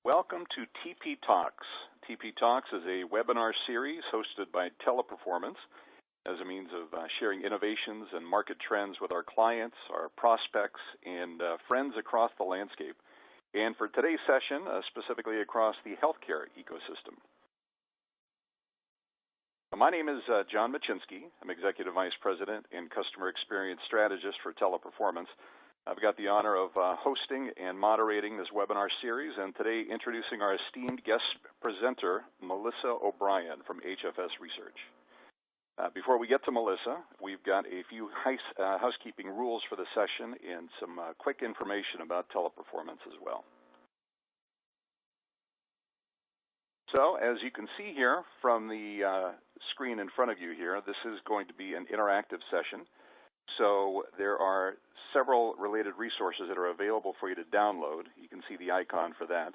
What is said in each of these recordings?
Welcome to TP Talks. TP Talks is a webinar series hosted by Teleperformance as a means of sharing innovations and market trends with our clients, our prospects, and friends across the landscape. And for today's session, specifically across the healthcare ecosystem. My name is John Machinsky. I'm Executive Vice President and Customer Experience Strategist for Teleperformance. I've got the honor of hosting and moderating this webinar series, and today introducing our esteemed guest presenter, Melissa O'Brien from HFS Research. Before we get to Melissa, we've got a few housekeeping rules for the session and some quick information about Teleperformance as well. So, as you can see here from the screen in front of you here, this is going to be an interactive session. So there are several related resources that are available for you to download. You can see the icon for that.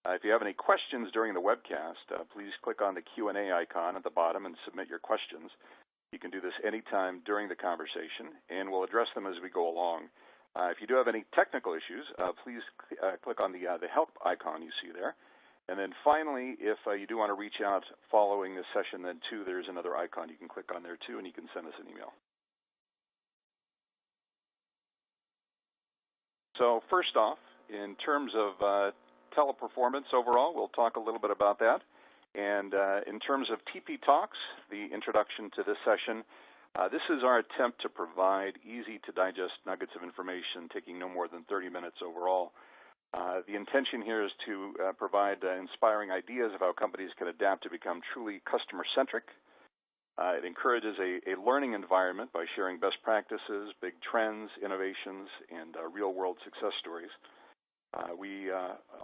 If you have any questions during the webcast, please click on the Q&A icon at the bottom and submit your questions. You can do this anytime during the conversation, and we'll address them as we go along. If you do have any technical issues, please click on the help icon you see there. And then finally, if you do want to reach out following this session, then too, there's another icon you can click on there too, and you can send us an email. So first off, in terms of Teleperformance overall, we'll talk a little bit about that. And in terms of TP Talks, the introduction to this session, this is our attempt to provide easy-to-digest nuggets of information, taking no more than 30 minutes overall. The intention here is to provide inspiring ideas of how companies can adapt to become truly customer-centric. It encourages a learning environment by sharing best practices, big trends, innovations, and real-world success stories. We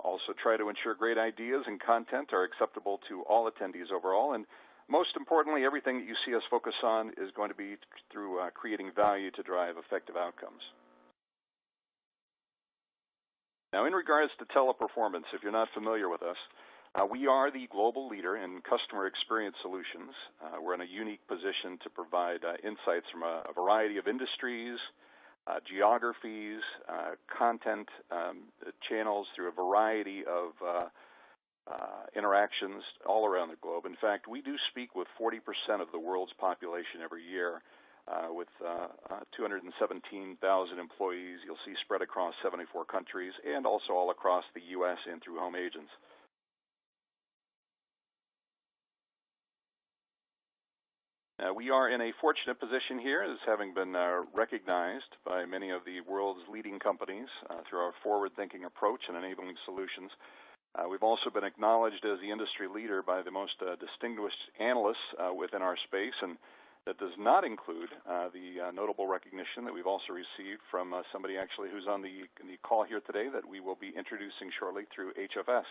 also try to ensure great ideas and content are acceptable to all attendees overall. And most importantly, everything that you see us focus on is going to be through creating value to drive effective outcomes. Now, in regards to Teleperformance, if you're not familiar with us, we are the global leader in customer experience solutions. We're in a unique position to provide insights from a variety of industries, geographies, content channels through a variety of interactions all around the globe. In fact, we do speak with 40% of the world's population every year with 217,000 employees. You'll see spread across 74 countries and also all across the U.S. and through home agents. We are in a fortunate position here as having been recognized by many of the world's leading companies through our forward-thinking approach and enabling solutions. We've also been acknowledged as the industry leader by the most distinguished analysts within our space, and that does not include the notable recognition that we've also received from somebody actually who's on the call here today that we will be introducing shortly through HFS.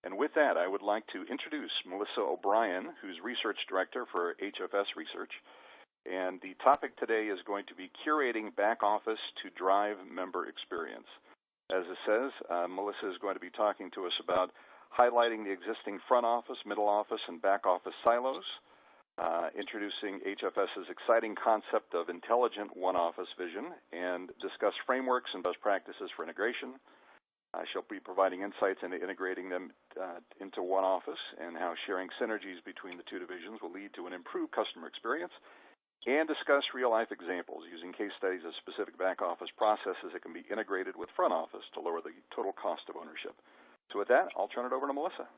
And with that, I would like to introduce Melissa O'Brien, who's Research Director for HFS Research. And the topic today is going to be curating back office to drive member experience. As it says, Melissa is going to be talking to us about highlighting the existing front office, middle office, and back office silos, introducing HFS's exciting concept of intelligent one-office vision, and discuss frameworks and best practices for integration. She'll be providing insights into integrating them into one office and how sharing synergies between the two divisions will lead to an improved customer experience, and discuss real-life examples using case studies of specific back-office processes that can be integrated with front office to lower the total cost of ownership. So with that, I'll turn it over to Melissa.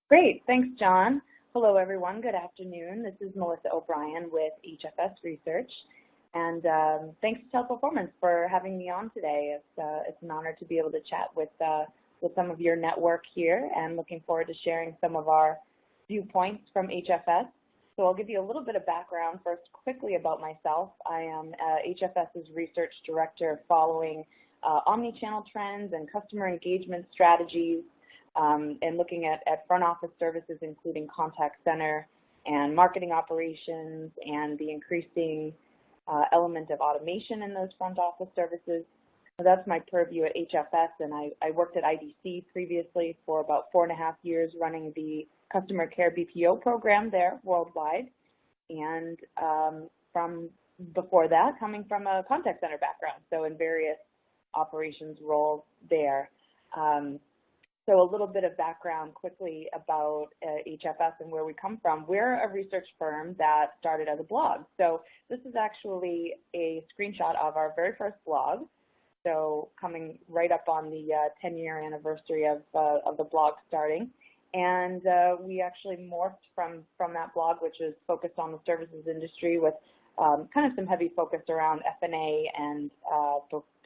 Great. Thanks, John. Hello, everyone. Good afternoon. This is Melissa O'Brien with HFS Research. And thanks to Teleperformance for having me on today. It's an honor to be able to chat with some of your network here, and looking forward to sharing some of our viewpoints from HFS. So I'll give you a little bit of background first quickly about myself. I am HFS's Research Director following omni-channel trends and customer engagement strategies, and looking at front office services, including contact center and marketing operations, and the increasing element of automation in those front office services. So that's my purview at HFS, and I worked at IDC previously for about 4.5 years running the customer care BPO program there worldwide. And from before that, coming from a contact center background, so in various operations roles there. So a little bit of background quickly about HFS and where we come from. We're a research firm that started as a blog. So this is actually a screenshot of our very first blog. So coming right up on the 10-year anniversary of the blog starting. And we actually morphed from that blog, which is focused on the services industry with kind of some heavy focus around F&A and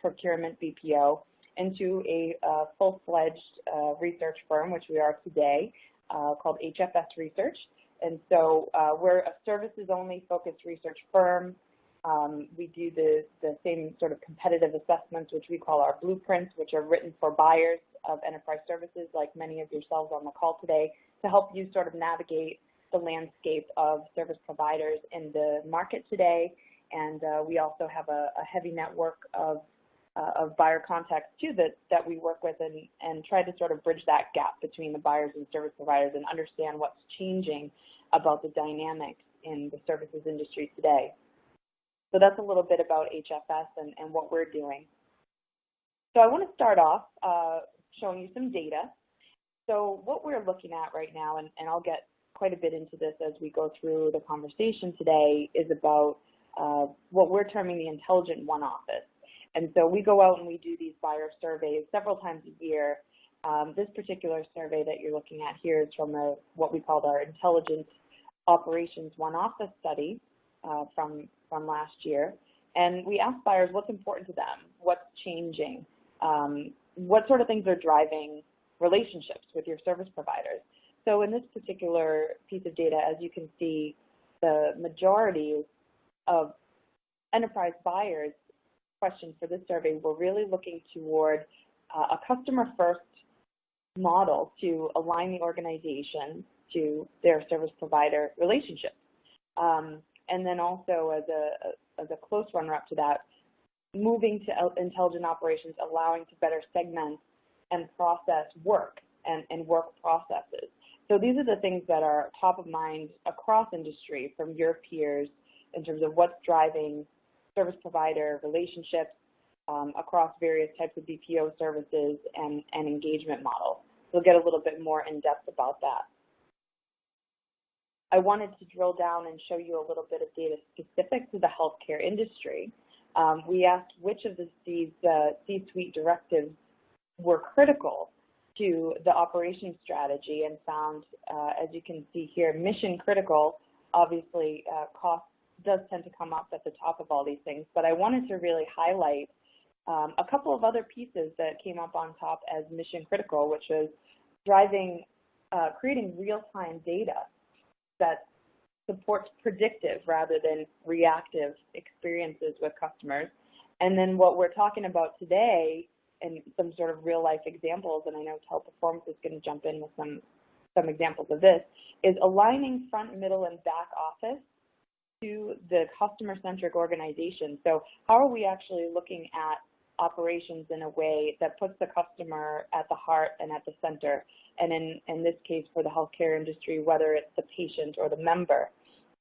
procurement BPO, into a full-fledged research firm, which we are today, called HFS Research. And so we're a services-only focused research firm. We do the same sort of competitive assessments, which we call our blueprints, which are written for buyers of enterprise services, like many of yourselves on the call today, to help you sort of navigate the landscape of service providers in the market today. And we also have a heavy network of buyer contacts too that we work with and try to sort of bridge that gap between the buyers and service providers and understand what's changing about the dynamics in the services industry today. So that's a little bit about HFS and what we're doing. So I want to start off showing you some data. So what we're looking at right now, and I'll get quite a bit into this as we go through the conversation today, is about what we're terming the intelligent one office. And so we go out and we do these buyer surveys several times a year. This particular survey that you're looking at here is from what we called our Intelligent Operations One Office study from last year. And we asked buyers what's important to them, what's changing, what sort of things are driving relationships with your service providers. So in this particular piece of data, as you can see, the majority of enterprise buyers questions for this survey were really looking toward a customer-first model to align the organization to their service provider relationships. And then also as a close runner-up to that, moving to intelligent operations, allowing to better segment and process work and work processes. So these are the things that are top of mind across industry from your peers in terms of what's driving service provider relationships across various types of BPO services and engagement models. We'll get a little bit more in depth about that. I wanted to drill down and show you a little bit of data specific to the healthcare industry. We asked which of these C-suite directives were critical to the operations strategy and found, as you can see here, mission critical. Obviously, cost does tend to come up at the top of all these things, but I wanted to really highlight a couple of other pieces that came up on top as mission critical, which was creating real-time data that supports predictive rather than reactive experiences with customers. And then what we're talking about today, and some sort of real-life examples, and I know Teleperformance is going to jump in with some examples of this, is aligning front, middle, and back office to the customer-centric organization. So how are we actually looking at operations in a way that puts the customer at the heart and at the center? And in this case, for the healthcare industry, whether it's the patient or the member.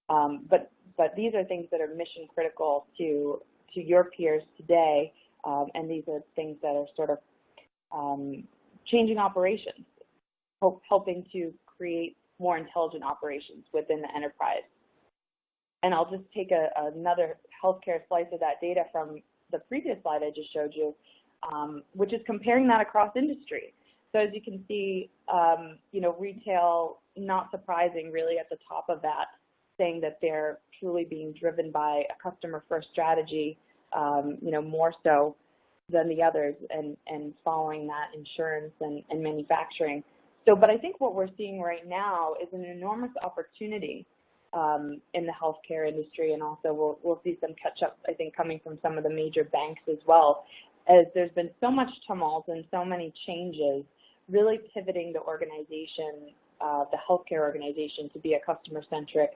But these are things that are mission critical to your peers today, and these are things that are sort of changing operations, helping to create more intelligent operations within the enterprise. And I'll just take another healthcare slice of that data from the previous slide I just showed you, which is comparing that across industry. So as you can see, retail, not surprising, really at the top of that, saying that they're truly being driven by a customer-first strategy, more so than the others, and following that insurance and manufacturing. So, but I think what we're seeing right now is an enormous opportunity in the healthcare industry, and also we'll see some catch-up, I think, coming from some of the major banks as well, as there's been so much tumult and so many changes, really pivoting the organization, the healthcare organization, to be a customer-centric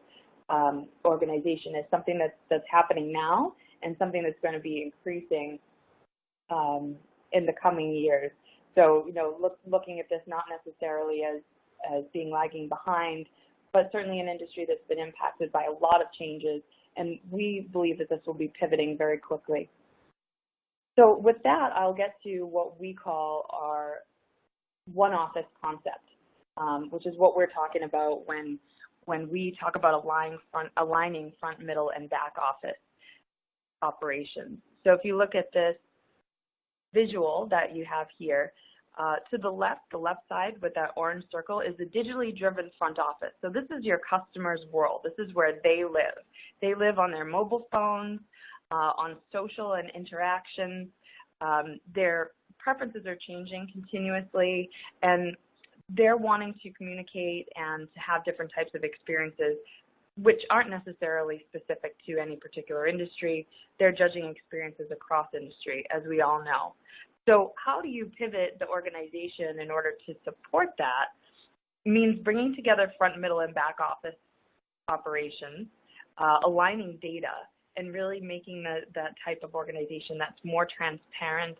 organization is something that's happening now and something that's going to be increasing in the coming years. So, looking at this not necessarily as being lagging behind, but certainly an industry that's been impacted by a lot of changes and we believe that this will be pivoting very quickly. So with that, I'll get to what we call our one office concept, which is what we're talking about when we talk about aligning front, middle, and back office operations. So if you look at this visual that you have here, to the left side with that orange circle is the digitally driven front office. So this is your customer's world. This is where they live. They live on their mobile phones, on social and interactions. Their preferences are changing continuously, and they're wanting to communicate and to have different types of experiences which aren't necessarily specific to any particular industry. They're judging experiences across industry, as we all know. So how do you pivot the organization in order to support that? It means bringing together front, middle, and back office operations, aligning data, and really making that type of organization that's more transparent,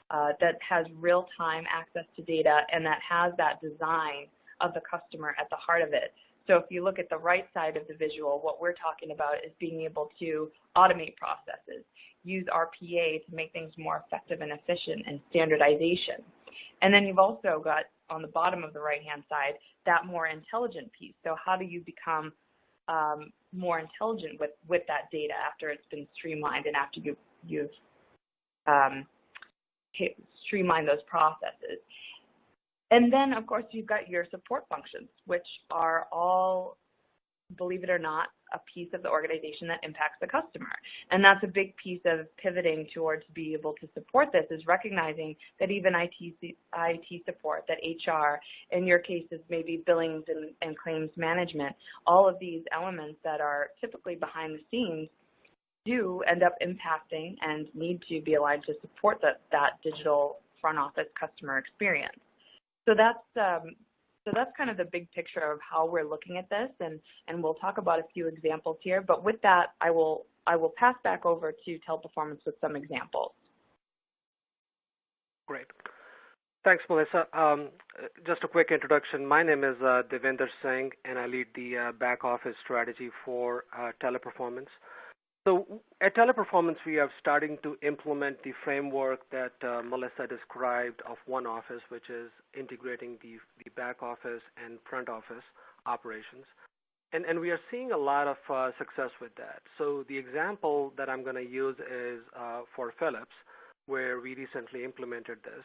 that has real-time access to data, and that has that design of the customer at the heart of it. So if you look at the right side of the visual, what we're talking about is being able to automate processes, use RPA to make things more effective and efficient, and standardization. And then you've also got, on the bottom of the right-hand side, that more intelligent piece. So how do you become more intelligent with that data after it's been streamlined and after you've streamlined those processes? And then, of course, you've got your support functions, which are all, believe it or not, a piece of the organization that impacts the customer. And that's a big piece of pivoting towards being able to support this, is recognizing that even IT support, that HR, in your cases, maybe billings and claims management, all of these elements that are typically behind the scenes do end up impacting and need to be aligned to support that digital front office customer experience. So that's kind of the big picture of how we're looking at this, and we'll talk about a few examples here. But with that, I will pass back over to Teleperformance with some examples. Great. Thanks, Melissa. Just a quick introduction. My name is Devinder Singh, and I lead the back office strategy for Teleperformance. So at Teleperformance, we are starting to implement the framework that Melissa described of one office, which is integrating the back office and front office operations. And we are seeing a lot of success with that. So the example that I'm going to use is for Philips, where we recently implemented this.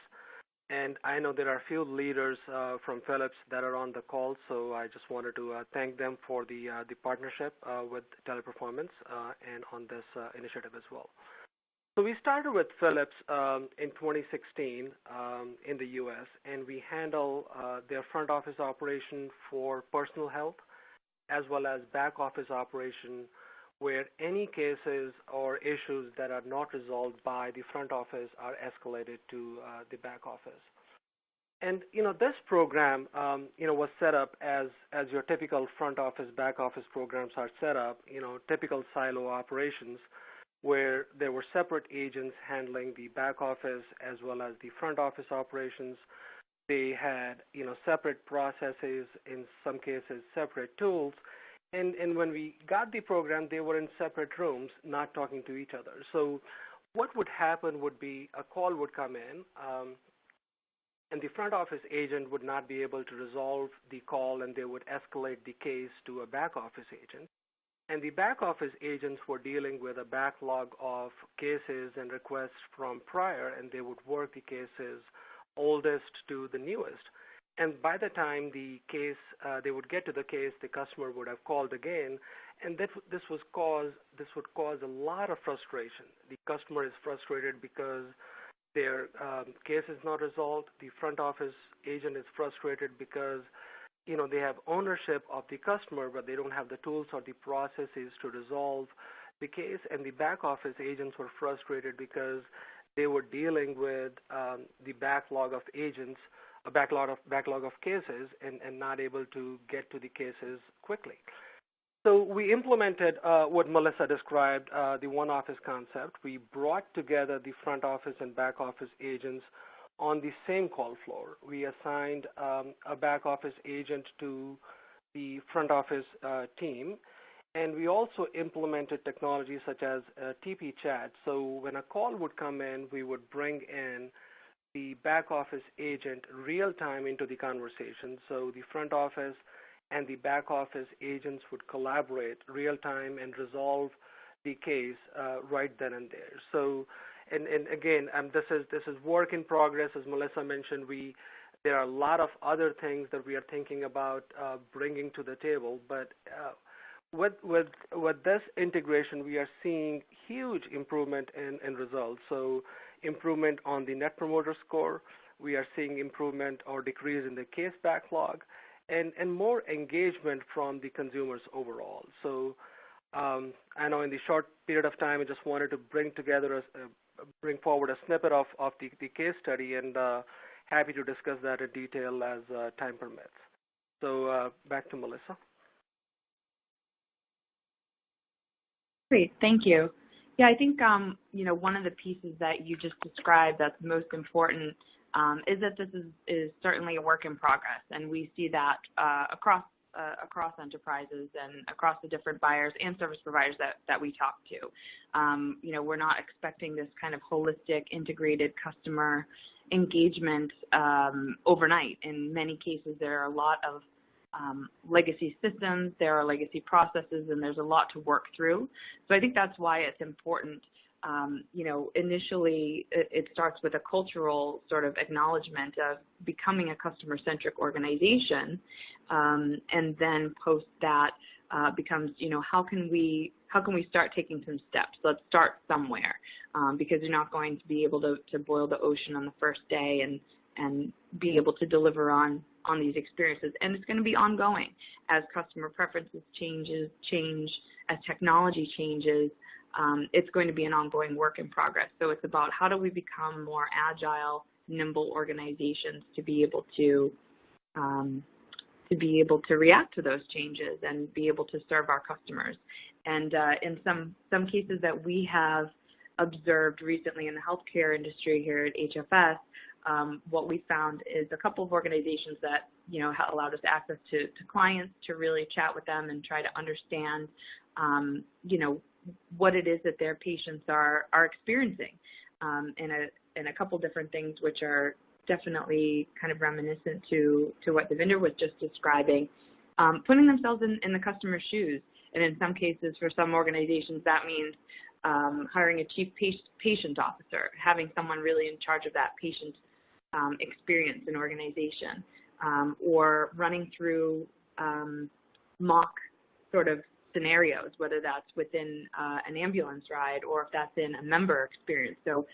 And I know there are a few leaders from Philips that are on the call, so I just wanted to thank them for the partnership with Teleperformance and on this initiative as well. So we started with Philips in 2016 in the U.S., and we handle their front office operation for personal health as well as back office operation, where any cases or issues that are not resolved by the front office are escalated to the back office. And, this program, was set up as your typical front office, back office programs are set up, typical silo operations, where there were separate agents handling the back office as well as the front office operations. They had, separate processes, in some cases separate tools. And when we got the program, they were in separate rooms, not talking to each other. So what would happen would be a call would come in, and the front office agent would not be able to resolve the call, and they would escalate the case to a back office agent. And the back office agents were dealing with a backlog of cases and requests from prior, and they would work the cases oldest to the newest. And by the time the case, they would get to the case, the customer would have called again, and this would cause a lot of frustration. The customer is frustrated because their case is not resolved. The front office agent is frustrated because they have ownership of the customer, but they don't have the tools or the processes to resolve the case. And the back office agents were frustrated because they were dealing with the backlog of agents, a backlog of cases, and not able to get to the cases quickly. So we implemented what Melissa described, the one office concept. We brought together the front office and back office agents on the same call floor. We assigned a back office agent to the front office team, And we also implemented technology such as TP chat. So when a call would come in, we would bring in the back office agent real time into the conversation. So the front office and the back office agents would collaborate real time and resolve the case right then and there. So, and again, this is work in progress. As Melissa mentioned, there are a lot of other things that we are thinking about bringing to the table. But with this integration, we are seeing huge improvement in results. So improvement on the Net Promoter Score. We are seeing improvement or decrease in the case backlog, and more engagement from the consumers overall. So I know in the short period of time, I just wanted to bring forward a snippet of the case study, and happy to discuss that in detail as time permits. So back to Melissa. Great, thank you. Yeah, I think one of the pieces that you just described that's most important is that this is certainly a work in progress, and we see that across enterprises and across the different buyers and service providers that we talk to. We're not expecting this kind of holistic, integrated customer engagement overnight. In many cases, there are a lot of legacy systems, there are legacy processes, and there's a lot to work through. So I think that's why it's important. Initially it starts with a cultural sort of acknowledgement of becoming a customer-centric organization, and then post that becomes, how can we start taking some steps? Let's start somewhere, because you're not going to be able to boil the ocean on the first day and be able to deliver on these experiences. And it's going to be ongoing as customer preferences change, as technology changes. It's going to be an ongoing work in progress. So it's about how do we become more agile, nimble organizations to be able to react to those changes and be able to serve our customers. And in some cases that we have observed recently in the healthcare industry here at HFS, what we found is a couple of organizations that allowed us access to clients to really chat with them and try to understand what it is that their patients are experiencing, and a couple different things which are definitely kind of reminiscent to what Devinder was just describing, putting themselves in the customer's shoes. And in some cases, for some organizations, that means hiring a chief patient officer, having someone really in charge of that patient experience in organization, or running through mock sort of scenarios, whether that's within an ambulance ride or if that's in a member experience. So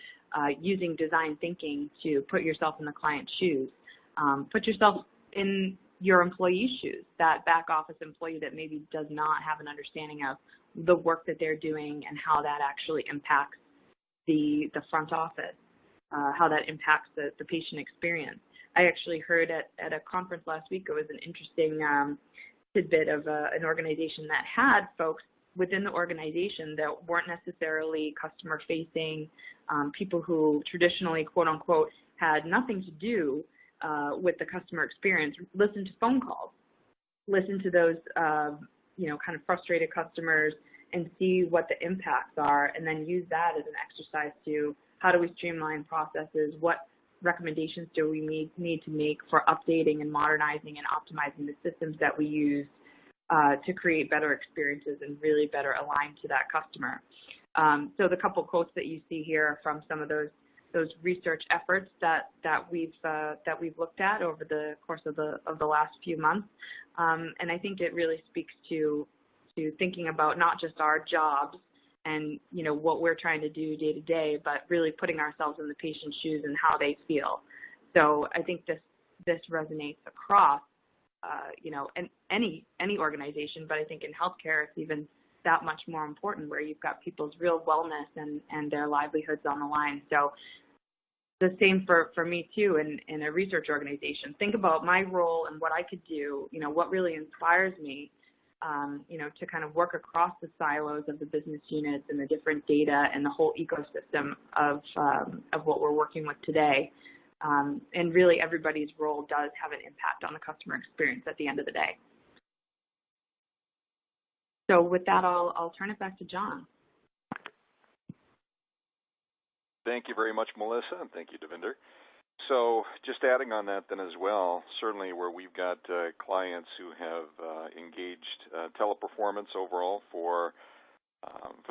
using design thinking to put yourself in the client's shoes, put yourself in your employee's shoes, that back office employee that maybe does not have an understanding of the work that they're doing and how that actually impacts the front office, how that impacts the patient experience. I actually heard at a conference last week, it was an interesting tidbit of an organization that had folks within the organization that weren't necessarily customer-facing, people who traditionally, quote-unquote, had nothing to do with the customer experience, listen to phone calls, listen to those, kind of frustrated customers and see what the impacts are, and then use that as an exercise to how do we streamline processes, what recommendations do we need to make for updating and modernizing and optimizing the systems that we use to create better experiences and really better align to that customer. So the couple quotes that you see here are from some of those research efforts that we've looked at over the course of the last few months, and I think it really speaks to thinking about not just our jobs and what we're trying to do day to day, but really putting ourselves in the patient's shoes and how they feel. So I think this resonates across in any organization, but I think in healthcare it's even that much more important, where you've got people's real wellness and their livelihoods on the line. So the same for me too in a research organization. Think about my role and what I could do, what really inspires me, to kind of work across the silos of the business units and the different data and the whole ecosystem of what we're working with today. And really everybody's role does have an impact on the customer experience at the end of the day. So with that, I'll turn it back to John. Thank you very much, Melissa, and thank you, Devinder. So just adding on that then as well, certainly where we've got clients who have engaged teleperformance overall for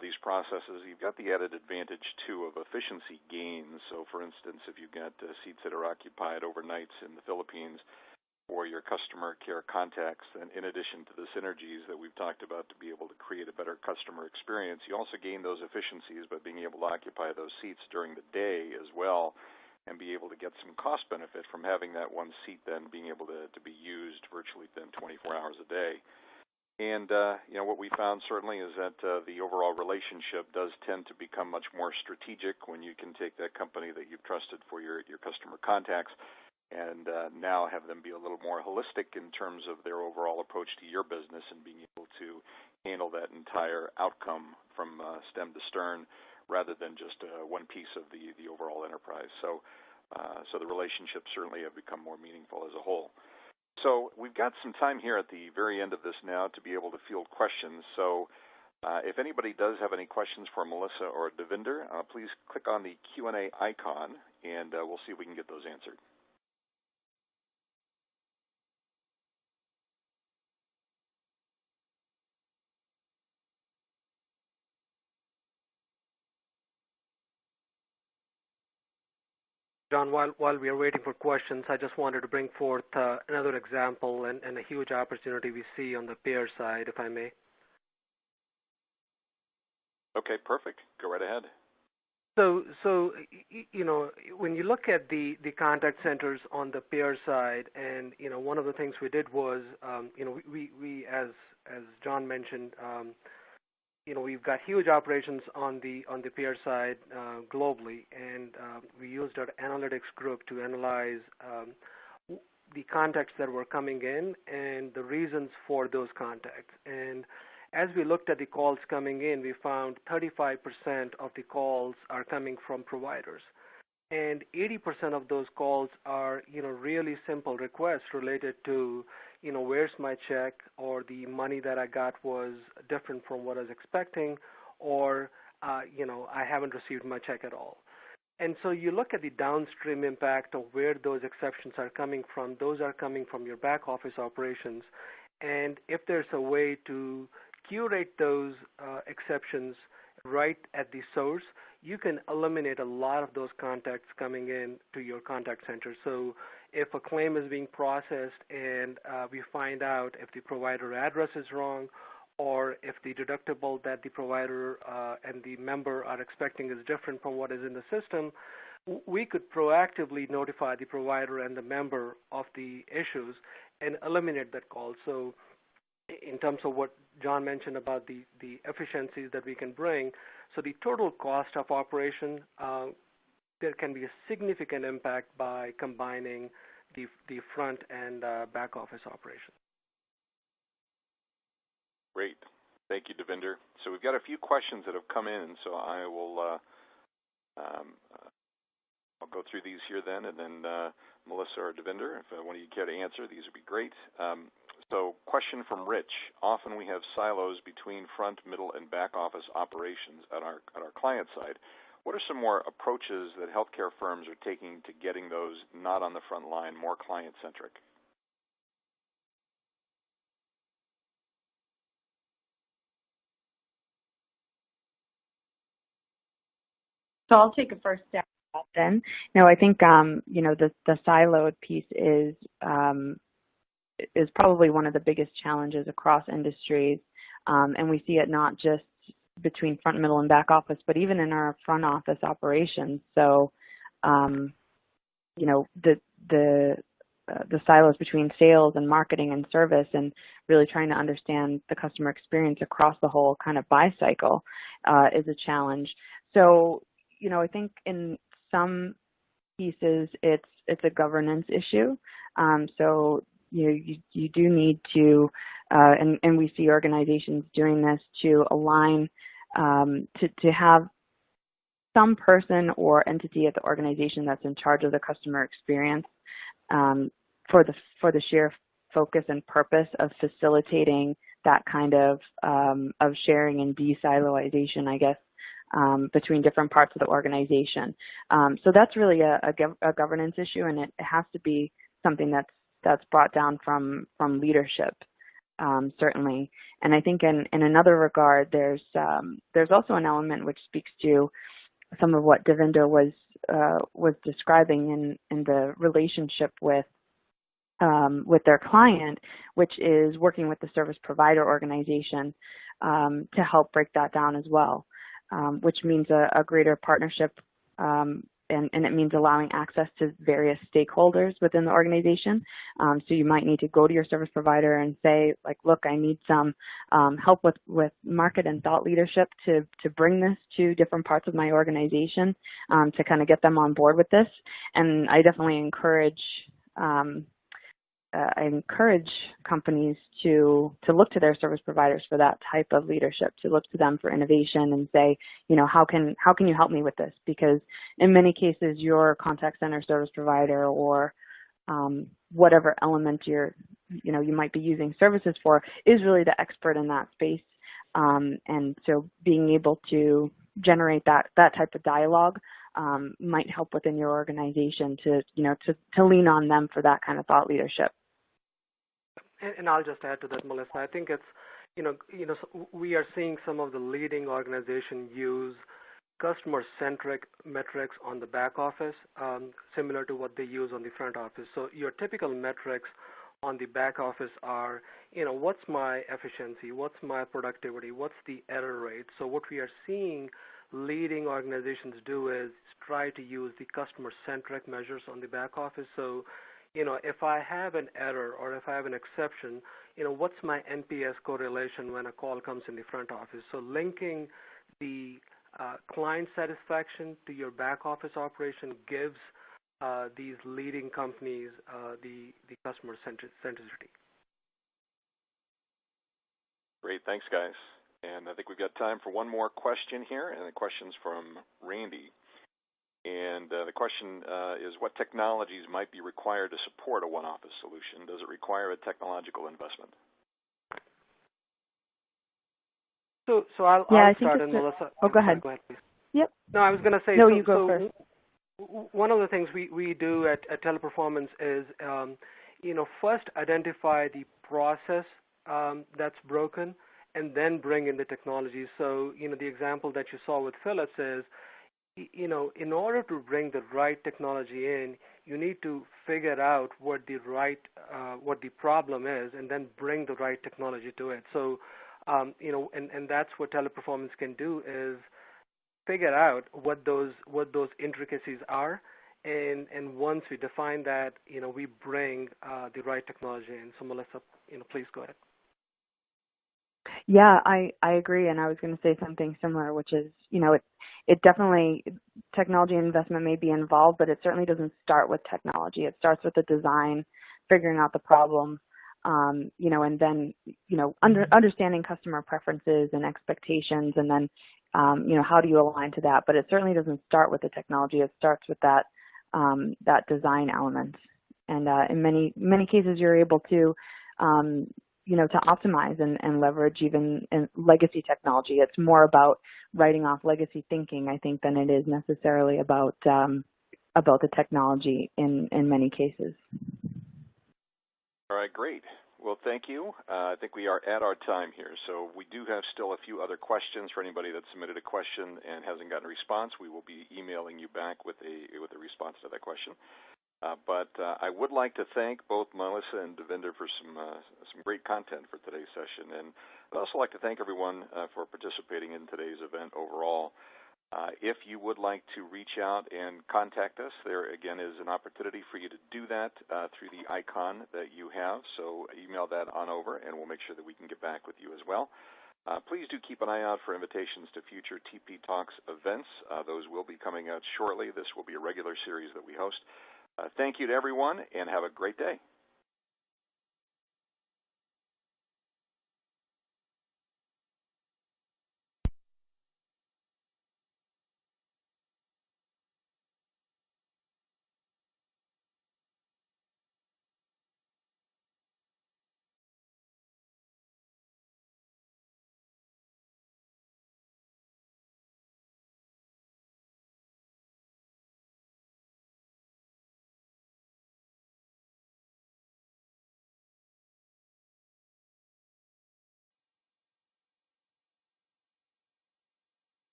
these processes, you've got the added advantage, too, of efficiency gains. So, for instance, if you've got seats that are occupied overnights in the Philippines for your customer care contacts, then in addition to the synergies that we've talked about to be able to create a better customer experience, you also gain those efficiencies by being able to occupy those seats during the day as well and be able to get some cost benefit from having that one seat then being able to be used virtually then 24 hours a day. And, what we found certainly is that the overall relationship does tend to become much more strategic when you can take that company that you've trusted for your customer contacts and now have them be a little more holistic in terms of their overall approach to your business and being able to handle that entire outcome from stem to stern rather than just one piece of the overall enterprise. So the relationships certainly have become more meaningful as a whole. So we've got some time here at the very end of this now to be able to field questions. So if anybody does have any questions for Melissa or Devinder, please click on the Q&A icon, and we'll see if we can get those answered. John, while we are waiting for questions, I just wanted to bring forth another example and a huge opportunity we see on the payer side, if I may. Okay, perfect. Go right ahead. So when you look at the contact centers on the payer side, and one of the things we did was, we as John mentioned, we've got huge operations on the payer side globally, and we used our analytics group to analyze the contacts that were coming in and the reasons for those contacts. And as we looked at the calls coming in, we found 35% of the calls are coming from providers. And 80% of those calls are, really simple requests related to, where's my check, or the money that I got was different from what I was expecting, or, I haven't received my check at all. And so you look at the downstream impact of where those exceptions are coming from. Those are coming from your back office operations. And if there's a way to curate those exceptions right at the source, you can eliminate a lot of those contacts coming in to your contact center. So if a claim is being processed and we find out if the provider address is wrong, or if the deductible that the provider and the member are expecting is different from what is in the system, we could proactively notify the provider and the member of the issues and eliminate that call. So in terms of what John mentioned about the efficiencies that we can bring, so the total cost of operation, there can be a significant impact by combining the front and back office operations. Great. Thank you, Devinder. So we've got a few questions that have come in, so I will I'll go through these here then, and then Melissa or Devinder, if one of you care to answer, these would be great. So question from Rich. Often we have silos between front, middle, and back office operations at our client side. What are some more approaches that healthcare firms are taking to getting those not on the front line, more client-centric? So I'll take a first step at that then. No, I think, the siloed piece is probably one of the biggest challenges across industries, and we see it not just between front, middle, and back office, but even in our front office operations. So, the silos between sales and marketing and service, and really trying to understand the customer experience across the whole kind of buy cycle is a challenge. So, I think in some pieces it's a governance issue. So you do need to, and we see organizations doing this, to align to have some person or entity at the organization that's in charge of the customer experience for the sheer focus and purpose of facilitating that kind of sharing and de-siloization, I guess, between different parts of the organization. So that's really a governance issue, and it has to be something that's brought down from leadership, certainly. And I think in another regard, there's also an element which speaks to some of what Devinder was describing in the relationship with their client, which is working with the service provider organization to help break that down as well, which means a greater partnership, and it means allowing access to various stakeholders within the organization. So you might need to go to your service provider and say, like, look, I need some help with market and thought leadership to bring this to different parts of my organization, to kind of get them on board with this. And I definitely encourage companies to look to their service providers for that type of leadership, to look to them for innovation and say, how can you help me with this? Because in many cases, your contact center service provider or whatever element you might be using services for is really the expert in that space. And so being able to generate that type of dialogue might help within your organization to lean on them for that kind of thought leadership. And I'll just add to that, Melissa. I think it's, we are seeing some of the leading organizations use customer-centric metrics on the back office, similar to what they use on the front office. So your typical metrics on the back office are, what's my efficiency, what's my productivity, what's the error rate. So what we are seeing leading organizations do is try to use the customer-centric measures on the back office. So if I have an error or if I have an exception, what's my NPS correlation when a call comes in the front office? So linking the client satisfaction to your back office operation gives these leading companies the customer centricity. Great, thanks, guys. And I think we've got time for one more question here, and the question's from Randy. And the question is, what technologies might be required to support a one-office solution? Does it require a technological investment? So I'll start, and Melissa. Oh, go ahead. Go ahead, please. Yep. No, I was going to say. No, you go first. One of the things we do at Teleperformance is, first identify the process that's broken, and then bring in the technology. So, the example that you saw with Philips is, in order to bring the right technology in, you need to figure out what the problem is, and then bring the right technology to it. So, and that's what Teleperformance can do, is figure out what those intricacies are, and once we define that, we bring the right technology in. So, Melissa, please go ahead. Yeah, I agree, and I was going to say something similar, which is, it definitely, technology investment may be involved, but it certainly doesn't start with technology. It starts with the design, figuring out the problem, and then, understanding customer preferences and expectations, and then, how do you align to that? But it certainly doesn't start with the technology. It starts with that design element, and in many cases, you're able to to optimize and leverage even in legacy technology. It's more about writing off legacy thinking, I think, than it is necessarily about the technology in many cases. All right, great. Well, thank you. I think we are at our time here, so we do have still a few other questions for anybody that submitted a question and hasn't gotten a response. We will be emailing you back with a response to that question. But I would like to thank both Melissa and Devinder for some great content for today's session. And I'd also like to thank everyone for participating in today's event overall. If you would like to reach out and contact us, there again is an opportunity for you to do that through the icon that you have. So email that on over, and we'll make sure that we can get back with you as well. Please do keep an eye out for invitations to future TP Talks events. Those will be coming out shortly. This will be a regular series that we host. Thank you to everyone, and have a great day.